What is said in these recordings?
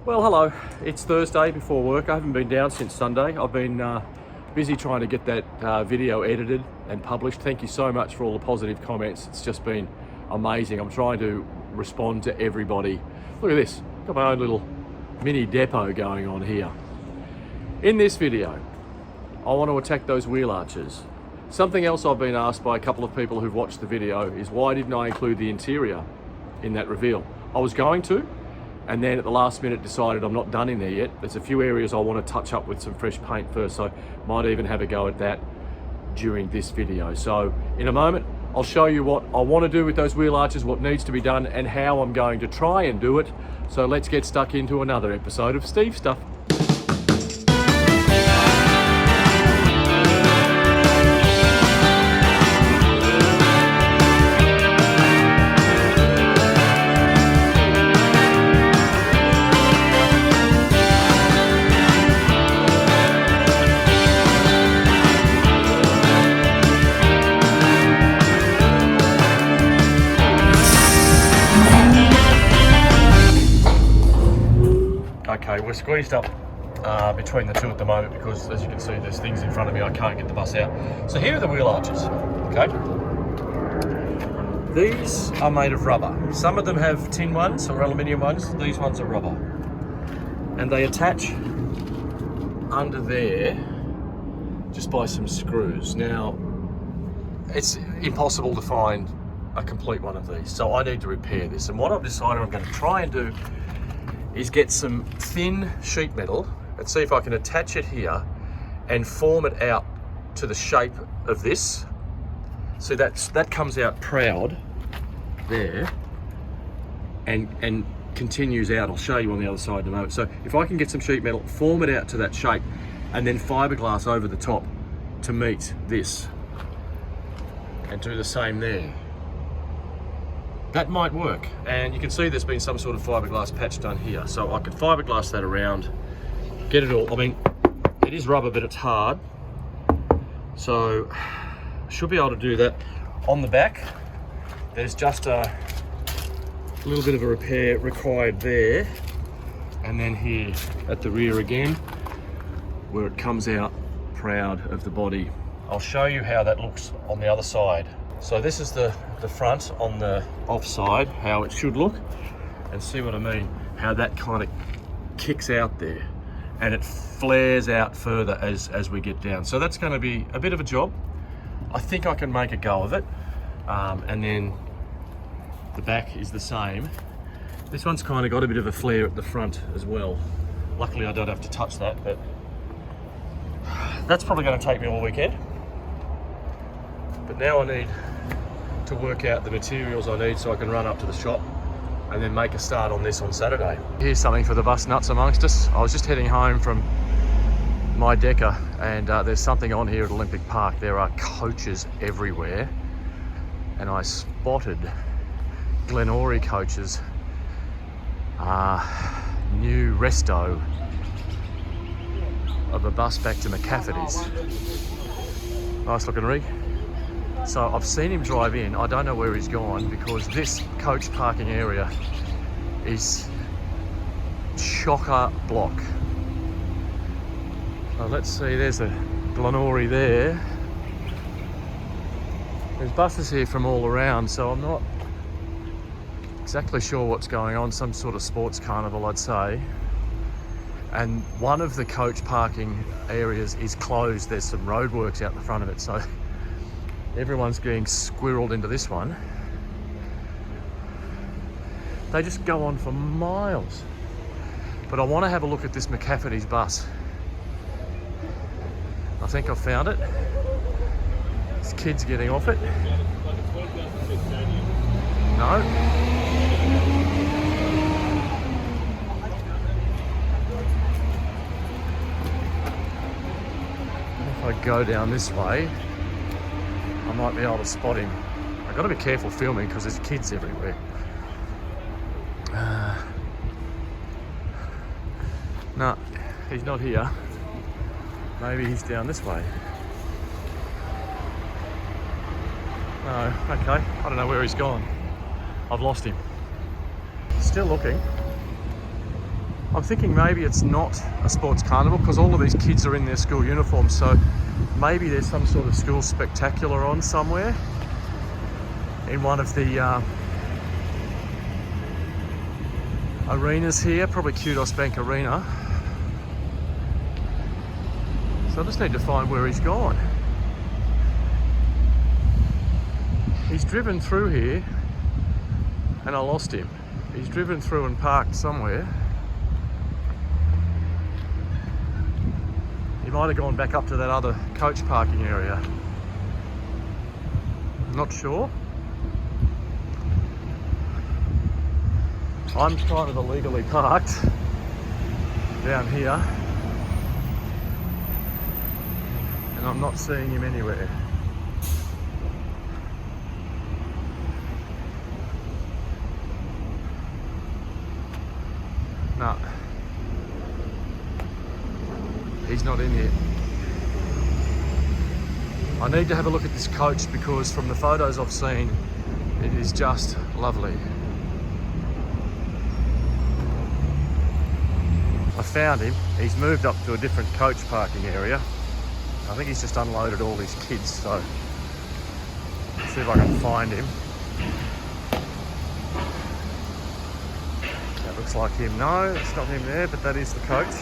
Well, hello. It's Thursday before work. I haven't been down since Sunday. I've been busy trying to get that video edited and published. Thank you so much for all the positive comments. It's just been amazing. I'm trying to respond to everybody. Look at this. Got my own little mini depot going on here. In this video, I want to attack those wheel arches. Something else I've been asked by a couple of people who've watched the video is why didn't I include the interior in that reveal? I was going to, and then at the last minute decided I'm not done in there yet. There's a few areas I want to touch up with some fresh paint first, so might even have a go at that during this video. So in a moment, I'll show you what I want to do with those wheel arches, what needs to be done, and how I'm going to try and do it. So let's get stuck into another episode of Steve Stuff. Okay, we're squeezed up between the two at the moment because, as you can see, there's things in front of me. I can't get the bus out. So here are the wheel arches, okay? These are made of rubber. Some of them have tin ones or aluminium ones. These ones are rubber. And they attach under there just by some screws. Now, it's impossible to find a complete one of these, so I need to repair this. And what I've decided I'm going to try and do is get some thin sheet metal and see if I can attach it here and form it out to the shape of this. So that comes out proud there and continues out. I'll show you on the other side in a moment. So if I can get some sheet metal, form it out to that shape, and then fiberglass over the top to meet this, and do the same there. That might work, and you can see there's been some sort of fiberglass patch done here, so I could fiberglass that around, get it all. I mean, it is rubber, but it's hard, so I should be able to do that. On the back, there's just a little bit of a repair required there, and then here at the rear again, where it comes out proud of the body. I'll show you how that looks on the other side. So this is the front on the offside, how it should look, and see what I mean, how that kind of kicks out there and it flares out further as we get down. So that's going to be a bit of a job. I think I can make a go of it. And then the back is the same. This one's kind of got a bit of a flare at the front as well. Luckily I don't have to touch that, but that's probably going to take me all weekend. But now I need to work out the materials I need so I can run up to the shop and then make a start on this on Saturday. Here's something for the bus nuts amongst us. I was just heading home from my Decker, and there's something on here at Olympic Park. There are coaches everywhere, and I spotted Glenora coaches, new resto of a bus back to McCafferty's. Nice looking rig. So I've seen him drive in. I don't know where he's gone because this coach parking area is chocker block. So let's see, there's a Glenora there. There's buses here from all around, so I'm not exactly sure what's going on. Some sort of sports carnival, I'd say. And one of the coach parking areas is closed. There's some roadworks out the front of it, so everyone's getting squirreled into this one. They just go on for miles. But I want to have a look at this McCafferty's bus. I think I've found it. This kid's getting off it. No. If I go down this way, I might be able to spot him. I've got to be careful filming because there's kids everywhere. No, he's not here. Maybe he's down this way. No, okay. I don't know where he's gone. I've lost him. Still looking. I'm thinking maybe it's not a sports carnival because all of these kids are in their school uniforms, so maybe there's some sort of school spectacular on somewhere in one of the arenas here, probably Kudos Bank Arena. So I just need to find where he's gone. He's driven through here and I lost him. He's driven through and parked somewhere. He might have gone back up to that other coach parking area. Not sure. I'm kind of illegally parked down here and I'm not seeing him anywhere. No. He's not in here. I need to have a look at this coach because from the photos I've seen, it is just lovely. I found him. He's moved up to a different coach parking area. I think he's just unloaded all his kids, so let's see if I can find him. That looks like him. No, it's not him there, but that is the coach.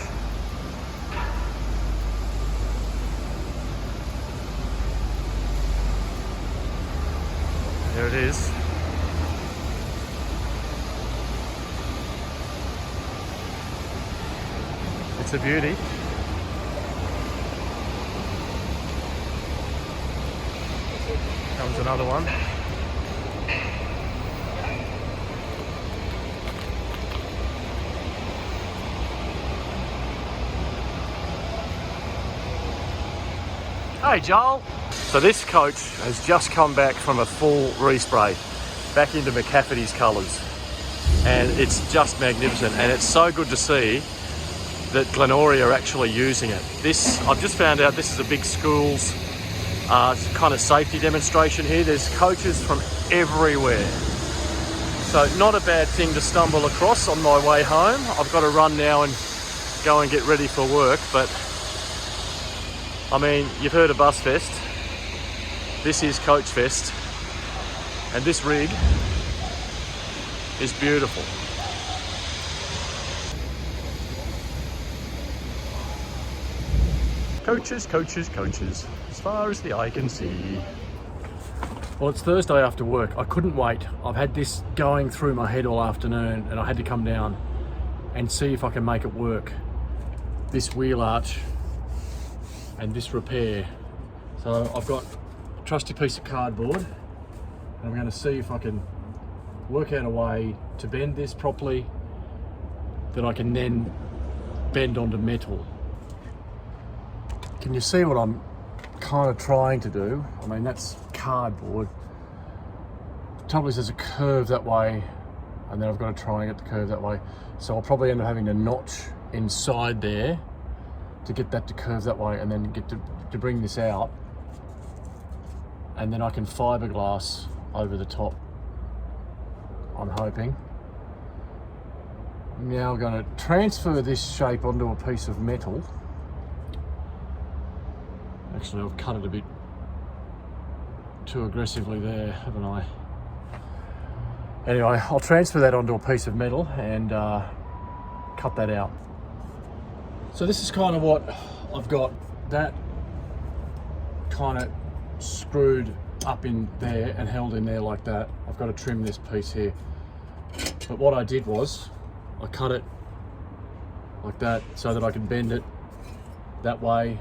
There it is. It's a beauty. Comes another one. Hey Joel. So this coach has just come back from a full respray, back into McCafferty's colours, and it's just magnificent, and it's so good to see that Glenorrhea are actually using it. I've just found out this is a big schools kind of safety demonstration here. There's coaches from everywhere, so not a bad thing to stumble across on my way home. I've got to run now and go and get ready for work, but I mean, you've heard of Bus Fest. This is Coach Fest, and this rig is beautiful. Coaches, coaches, coaches, as far as the eye can see. Well, it's Thursday after work. I couldn't wait. I've had this going through my head all afternoon, and I had to come down and see if I can make it work. This wheel arch and this repair. So I've got a trusty piece of cardboard, and I'm going to see if I can work out a way to bend this properly that I can then bend onto metal. Can you see what I'm kind of trying to do? I mean, that's cardboard. The trouble is there's a curve that way, and then I've got to try and get the curve that way. So I'll probably end up having a notch inside there to get that to curve that way, and then get to bring this out, and then I can fiberglass over the top, I'm hoping. Now I'm going to transfer this shape onto a piece of metal. Actually, I've cut it a bit too aggressively there, haven't I? Anyway, I'll transfer that onto a piece of metal and cut that out. So this is kind of what I've got. That kind of screwed up in there and held in there like that. I've got to trim this piece here. But what I did was, I cut it like that so that I can bend it that way,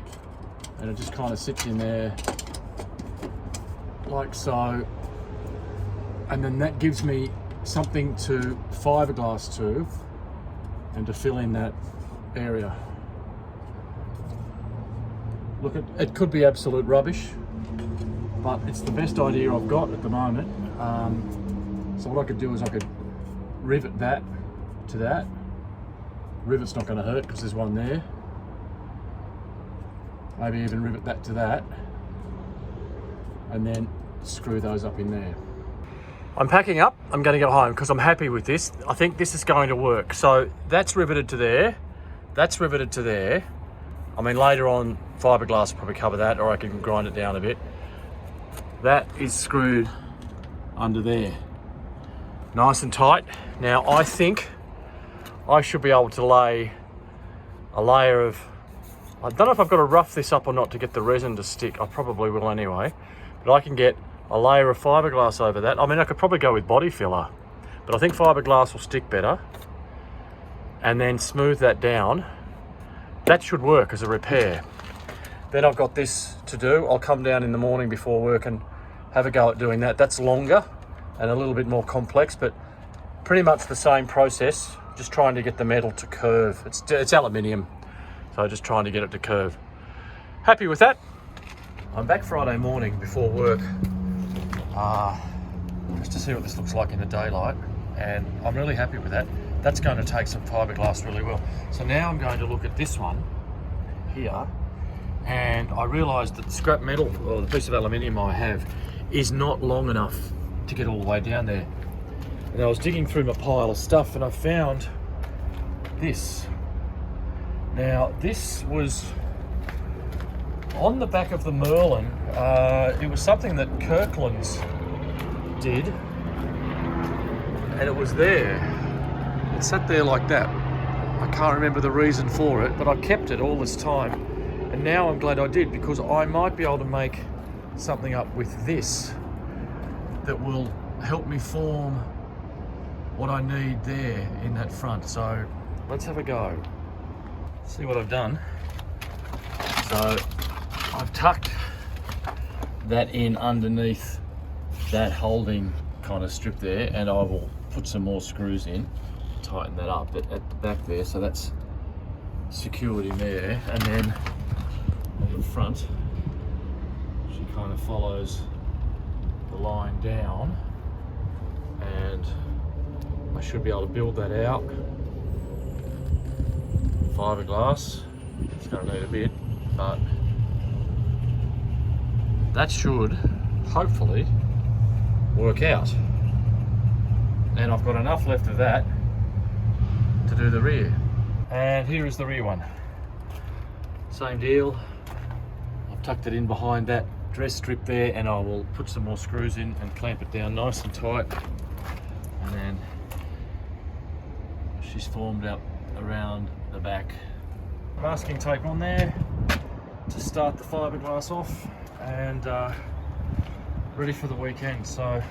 and it just kind of sits in there like so, and then that gives me something to fiberglass to and to fill in that area. Look, it could be absolute rubbish, but it's the best idea I've got at the moment. So what I could do is I could rivet that to that. Rivet's not going to hurt because there's one there. Maybe even rivet that to that, and then screw those up in there. I'm packing up. I'm going to go home because I'm happy with this. I think this is going to work. So that's riveted to there. That's riveted to there. I mean, later on, fiberglass will probably cover that, or I can grind it down a bit. That is screwed under there. Nice and tight. Now, I think I should be able to lay a layer of, I don't know if I've got to rough this up or not to get the resin to stick. I probably will anyway. But I can get a layer of fiberglass over that. I mean, I could probably go with body filler, but I think fiberglass will stick better. And then smooth that down. That should work as a repair. Then I've got this to do. I'll come down in the morning before work and have a go at doing that. That's longer and a little bit more complex, but pretty much the same process, just trying to get the metal to curve. It's aluminium, so just trying to get it to curve. Happy with that. I'm back Friday morning before work, just to see what this looks like in the daylight, and I'm really happy with that. That's going to take some fiberglass really well. So now I'm going to look at this one here, and I realised that the scrap metal, or the piece of aluminium I have, is not long enough to get all the way down there. And I was digging through my pile of stuff and I found this. Now this was on the back of the Merlin. It was something that Kirkland's did, and it was there. It sat there like that. I can't remember the reason for it, but I kept it all this time. And now I'm glad I did, because I might be able to make something up with this that will help me form what I need there in that front. So let's have a go. See what I've done. So I've tucked that in underneath that holding kind of strip there, and I will put some more screws in, tighten that up at the back there, so that's secured in there. And then on the front, she kind of follows the line down, and I should be able to build that out. Fiberglass, it's going to need a bit, but that should hopefully work out. And I've got enough left of that to do the rear. And here is the rear one. Same deal. I've tucked it in behind that dress strip there, and I will put some more screws in and clamp it down nice and tight. And then she's formed up around the back. Masking tape on there to start the fiberglass off, and ready for the weekend. So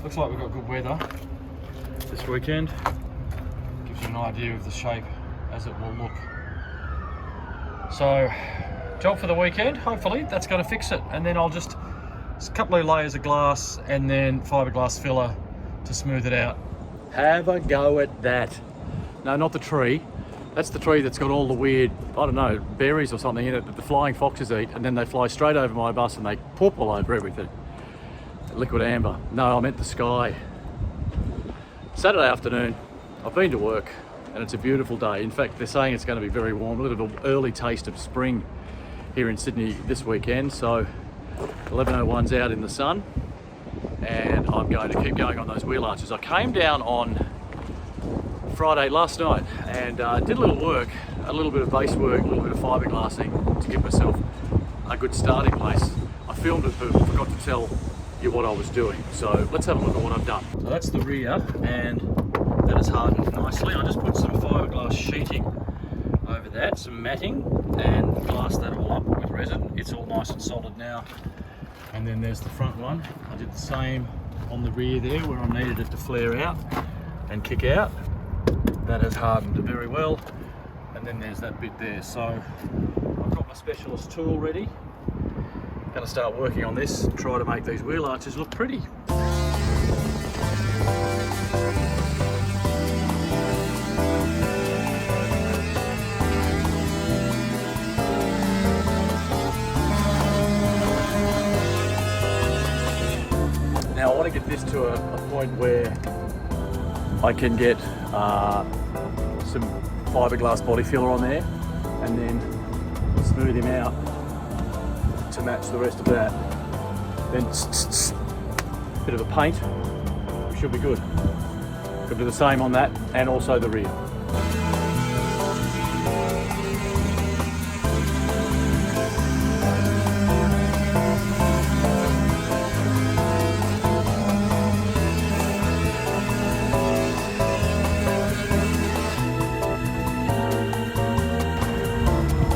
looks like we've got good weather this weekend. Gives you an idea of the shape as it will look. So job for the weekend, hopefully that's going to fix it. And then I'll just a couple of layers of glass and then fiberglass filler to smooth it out. Have a go at that. No, not the tree. That's the tree that's got all the weird, I don't know, berries or something in it that the flying foxes eat, and then they fly straight over my bus and they poop all over everything. Liquid amber. No, I meant the sky. Saturday afternoon, I've been to work and it's a beautiful day. In fact, they're saying it's going to be very warm, a little early taste of spring here in Sydney this weekend. So 11:01's out in the sun, and I'm going to keep going on those wheel arches. I came down on Friday last night and did a little work, a little bit of base work, a little bit of fiberglassing to give myself a good starting place. I filmed it but forgot to tell you what I was doing. So let's have a look at what I've done. So that's the rear, and that is hardened nicely. I just put some fiberglass sheeting over that, some matting, and glassed that all up with resin. It's all nice and solid now. And then there's the front one. I did the same on the rear there where I needed it to flare out and kick out. That has hardened very well. And then there's that bit there. So I've got my specialist tool ready. Going to start working on this and try to make these wheel arches look pretty. Now I want to get this to a point where I can get some fiberglass body filler on there and then smooth him out to match the rest of that. Then bit of a paint, should be good. Could do the same on that and also the rear.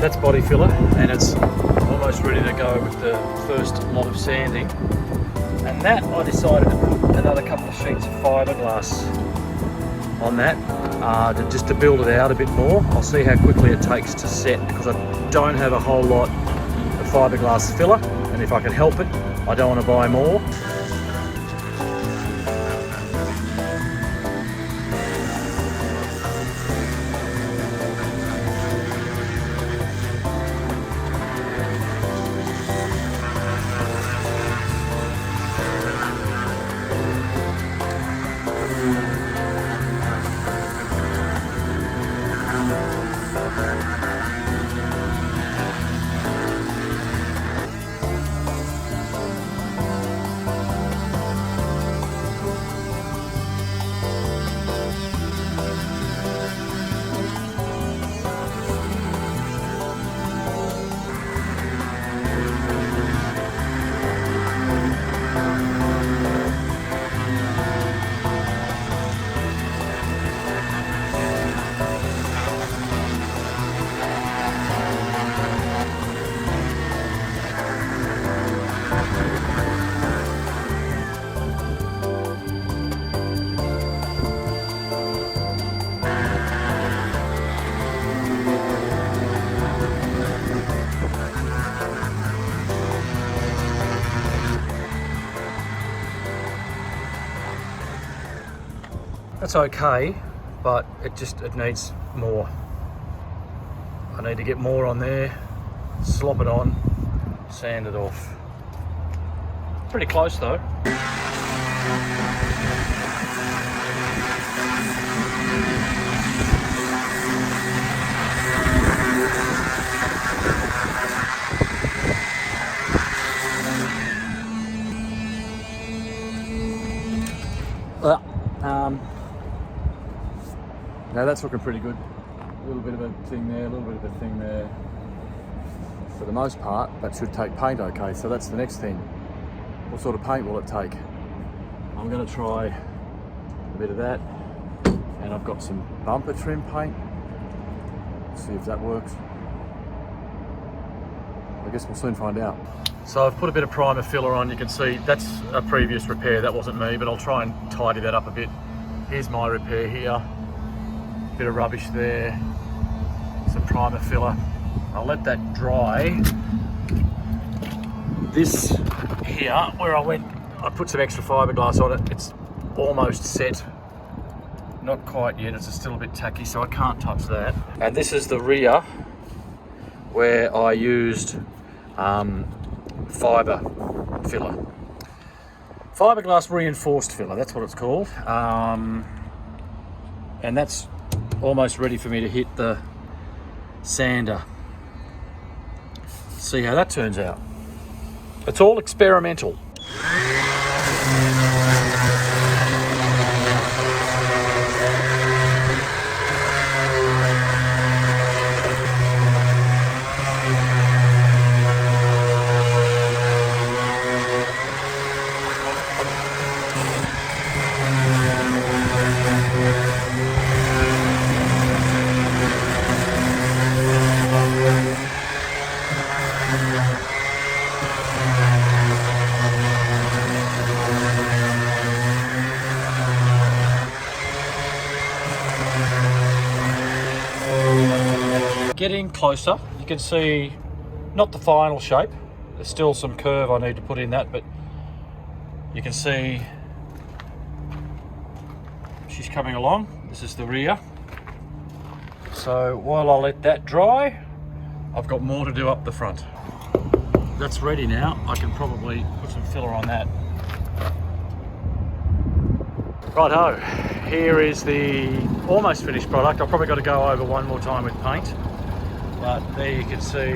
That's body filler, and it's almost ready to go with the first lot of sanding. And that I decided to put another couple of sheets of fiberglass on that, just to build it out a bit more. I'll see how quickly it takes to set, because I don't have a whole lot of fiberglass filler, and if I can help it, I don't want to buy more. That's okay, but it needs more. I need to get more on there, slop it on, sand it off. Pretty close though. Well, now that's looking pretty good. A little bit of a thing there, a little bit of a thing there. For the most part, that should take paint okay. So that's the next thing. What sort of paint will it take? I'm going to try a bit of that. And I've got some bumper trim paint. Let's see if that works. I guess we'll soon find out. So I've put a bit of primer filler on. You can see that's a previous repair. That wasn't me, but I'll try and tidy that up a bit. Here's my repair here. Bit of rubbish there. Some primer filler. I'll let that dry. This here, where I put some extra fiberglass on it. It's almost set. Not quite yet. It's still a bit tacky, so I can't touch that. And this is the rear, where I used fiber filler. Fiberglass reinforced filler, that's what it's called. And that's almost ready for me to hit the sander. See how that turns out. It's all experimental. Getting closer, you can see not the final shape. There's still some curve I need to put in that, but you can see she's coming along. This is the rear. So while I let that dry, I've got more to do up the front. That's ready now. I can probably put some filler on that. Righto, here is the almost finished product. I've probably got to go over one more time with paint. But there you can see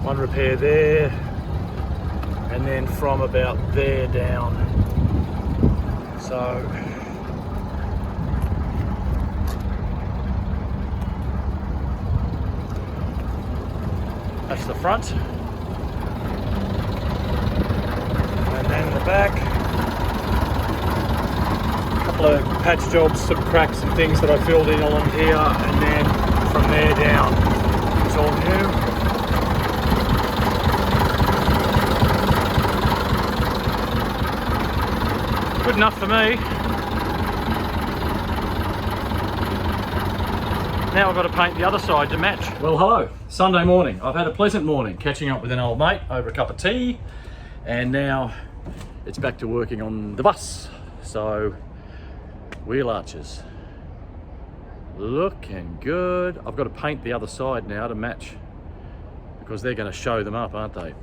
one repair there, and then from about there down. So that's the front, and then the back. A couple of patch jobs, some cracks and things that I filled in along here, and then from there down it's all new. Good enough for me. Now I've got to paint the other side to match. Well, hello, Sunday morning. I've had a pleasant morning catching up with an old mate over a cup of tea, and now it's back to working on the bus. So, wheel arches, looking good. I've got to paint the other side now to match, because they're going to show them up, aren't they?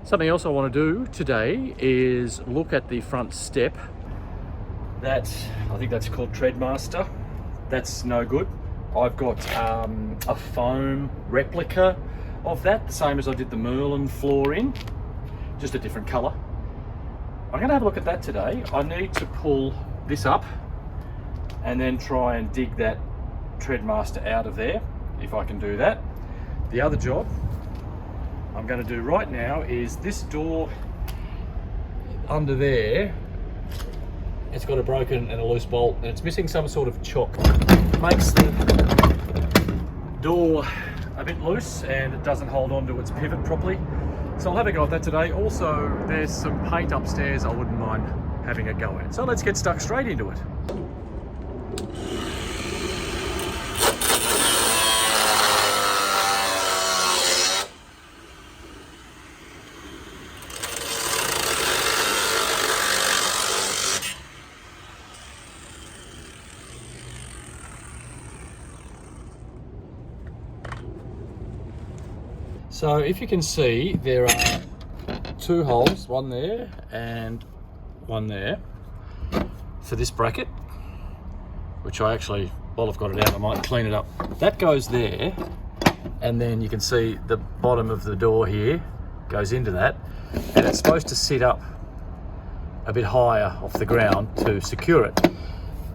Something else I want to do today is look at the front step. I think that's called Treadmaster. That's no good. I've got a foam replica of that, the same as I did the Merlin floor in, just a different colour. I'm going to have a look at that today. I need to pull this up and then try and dig that Treadmaster out of there, if I can do that. The other job I'm going to do right now is this door under there. It's got a broken and a loose bolt, and it's missing some sort of chock. Makes the door a bit loose and it doesn't hold on to its pivot properly. So I'll have a go at that today. Also, there's some paint upstairs I wouldn't mind having a go at. So let's get stuck straight into it. So if you can see, there are two holes, one there and one there, for this bracket, which I actually, while I've got it out, I might clean it up. That goes there, and then you can see the bottom of the door here goes into that, and it's supposed to sit up a bit higher off the ground to secure it.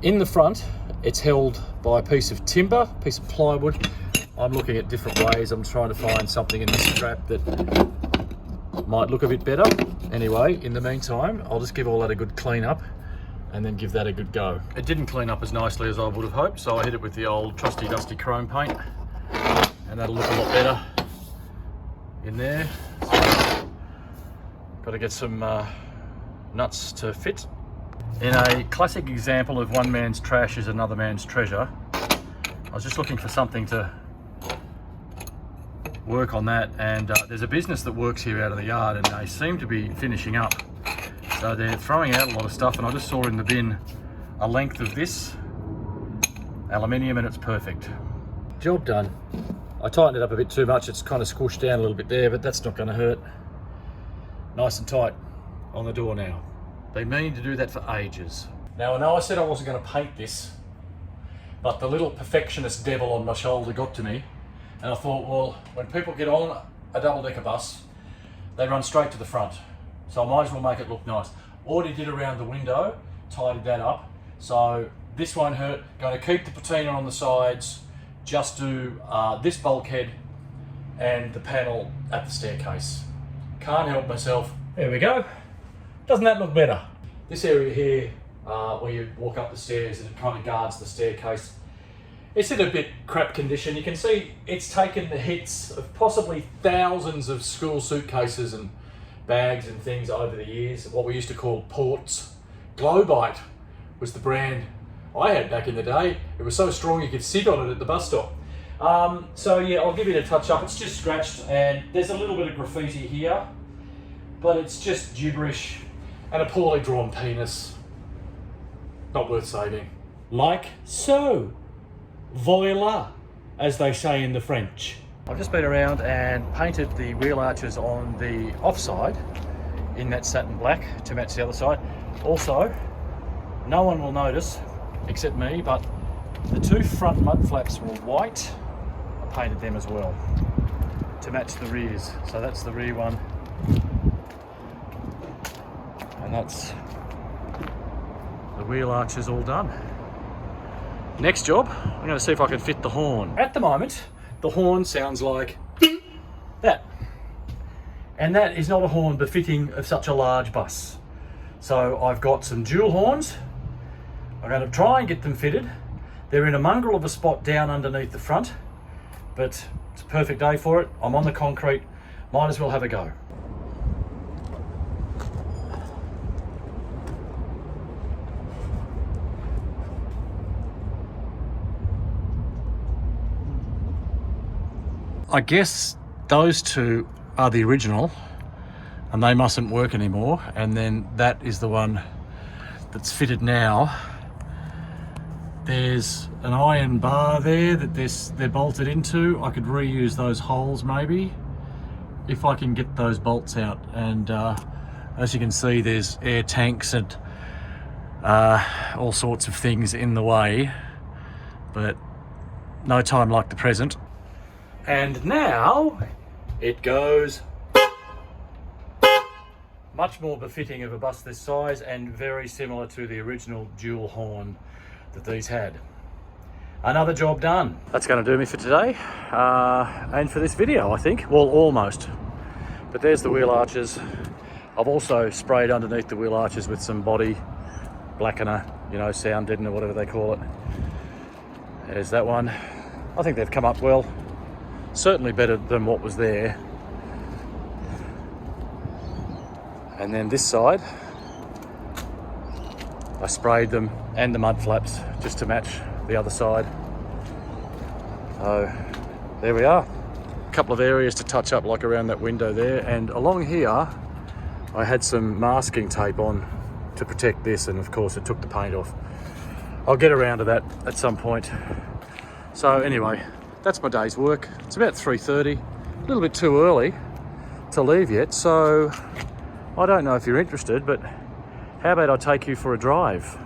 In the front, it's held by a piece of timber, piece of plywood. I'm looking at different ways. I'm trying to find something in this strap that might look a bit better. Anyway, in the meantime, I'll just give all that a good clean up and then give that a good go. It didn't clean up as nicely as I would have hoped, so I hit it with the old trusty dusty chrome paint, and that'll look a lot better in there. So, got to get some nuts to fit. In a classic example of one man's trash is another man's treasure, I was just looking for something to work on that, and there's a business that works here out of the yard, and they seem to be finishing up, so they're throwing out a lot of stuff, and I just saw in the bin a length of this aluminium, and it's perfect. Job done. I tightened it up a bit too much. It's kind of squished down a little bit there, but that's not going to hurt. Nice and tight on the door now. Been meaning to do that for ages. Now, I know I said I wasn't going to paint this, but the little perfectionist devil on my shoulder got to me, and I thought, well, when people get on a double-decker bus, they run straight to the front, so I might as well make it look nice. Already did around the window, tidied that up, so this won't hurt. Going to keep the patina on the sides, just do this bulkhead and the panel at the staircase. Can't help myself. There we go. Doesn't that look better? This area here, where you walk up the stairs and it kind of guards the staircase, it's in a bit crap condition. You can see it's taken the hits of possibly thousands of school suitcases and bags and things over the years, what we used to call ports. Globite was the brand I had back in the day. It was so strong you could sit on it at the bus stop. So yeah, I'll give it a touch up. It's just scratched, and there's a little bit of graffiti here, but it's just gibberish and a poorly drawn penis. Not worth saving. Like so. Voila, as they say in the French. I've just been around and painted the wheel arches on the offside in that satin black to match the other side. Also, no one will notice except me, but the two front mud flaps were white. I painted them as well to match the rears. So that's the rear one And that's the wheel arches all done. Next job, I'm going to see if I can fit the horn. At the moment, the horn sounds like that. And that is not a horn befitting of such a large bus. So I've got some dual horns. I'm going to try and get them fitted. They're in a mongrel of a spot down underneath the front, but it's a perfect day for it. I'm on the concrete, might as well have a go. I guess those two are the original and they mustn't work anymore, and then that is the one that's fitted now. There's an iron bar there that they're bolted into. I could reuse those holes maybe if I can get those bolts out, and as you can see there's air tanks and all sorts of things in the way, but no time like the present. And now it goes much more befitting of a bus this size and very similar to the original dual horn that these had. Another job done. That's going to do me for today and for this video, I think. Well, almost. But there's the wheel arches. I've also sprayed underneath the wheel arches with some body blackener, you know, sound deadener, whatever they call it. There's that one. I think they've come up well. Certainly better than what was there. And then this side, I sprayed them and the mud flaps just to match the other side. So there we are. A couple of areas to touch up, like around that window there, and along here I had some masking tape on to protect this, and of course it took the paint off. I'll get around to that at some point. So anyway, that's my day's work. It's about 3:30, a little bit too early to leave yet, so I don't know if you're interested, but how about I take you for a drive?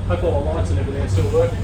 Hope all the lights and everything are still working.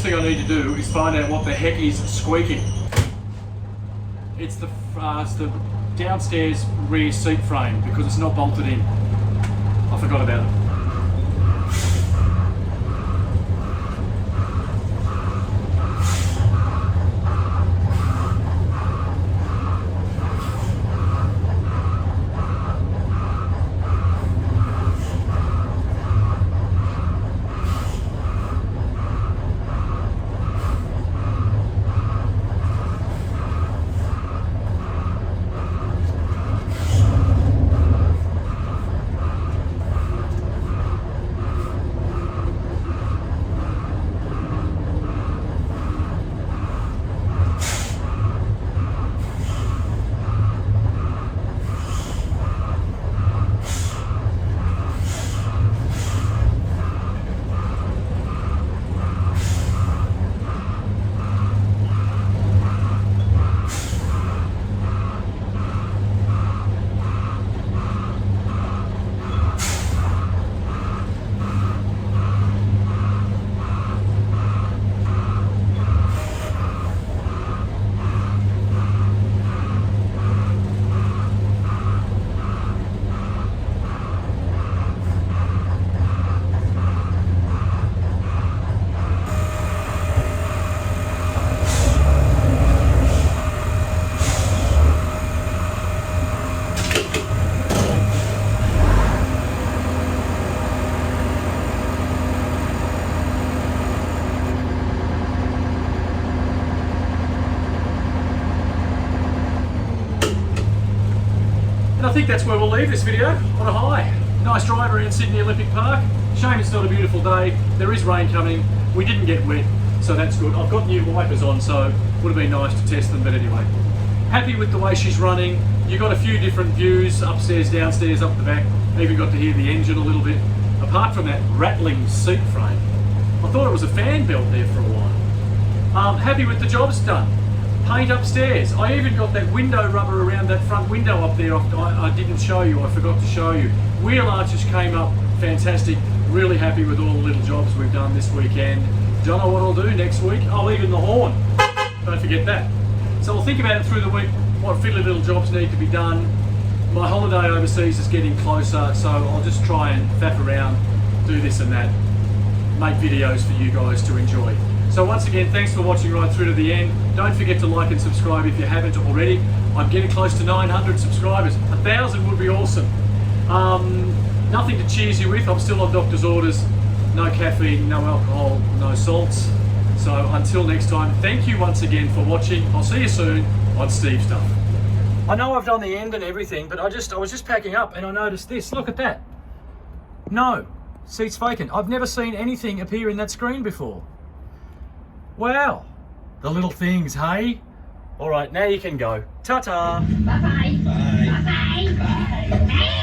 first thing I need to do is find out what the heck is squeaking. It's the downstairs rear seat frame because it's not bolted in. I forgot about it. And I think that's where we'll leave this video, on a high. Nice drive around Sydney Olympic Park. Shame it's not a beautiful day. There is rain coming. We didn't get wet, so that's good. I've got new wipers on, so it would have been nice to test them, but anyway. Happy with the way she's running. You got a few different views, upstairs, downstairs, up the back. Even got to hear the engine a little bit. Apart from that rattling seat frame, I thought it was a fan belt there for a while. Happy with the jobs done. Paint upstairs. I even got that window rubber around that front window up there. I didn't show you, I forgot to show you. Wheel arches came up, fantastic. Really happy with all the little jobs we've done this weekend. Don't know what I'll do next week. Oh, even the horn. Don't forget that. So I'll think about it through the week, what fiddly little jobs need to be done. My holiday overseas is getting closer, so I'll just try and faff around, do this and that, make videos for you guys to enjoy. So once again, thanks for watching right through to the end. Don't forget to like and subscribe if you haven't already. I'm getting close to 900 subscribers. 1,000 would be awesome. Nothing to cheers you with. I'm still on doctor's orders. No caffeine, no alcohol, no salts. So until next time, thank you once again for watching. I'll see you soon on Steve Stuff. I know I've done the end and everything, but I was just packing up and I noticed this. Look at that. No, seat's vacant. I've never seen anything appear in that screen before. Wow, the little things, hey? All right, now you can go. Ta-ta. Bye-bye. Bye. Bye-bye. Bye.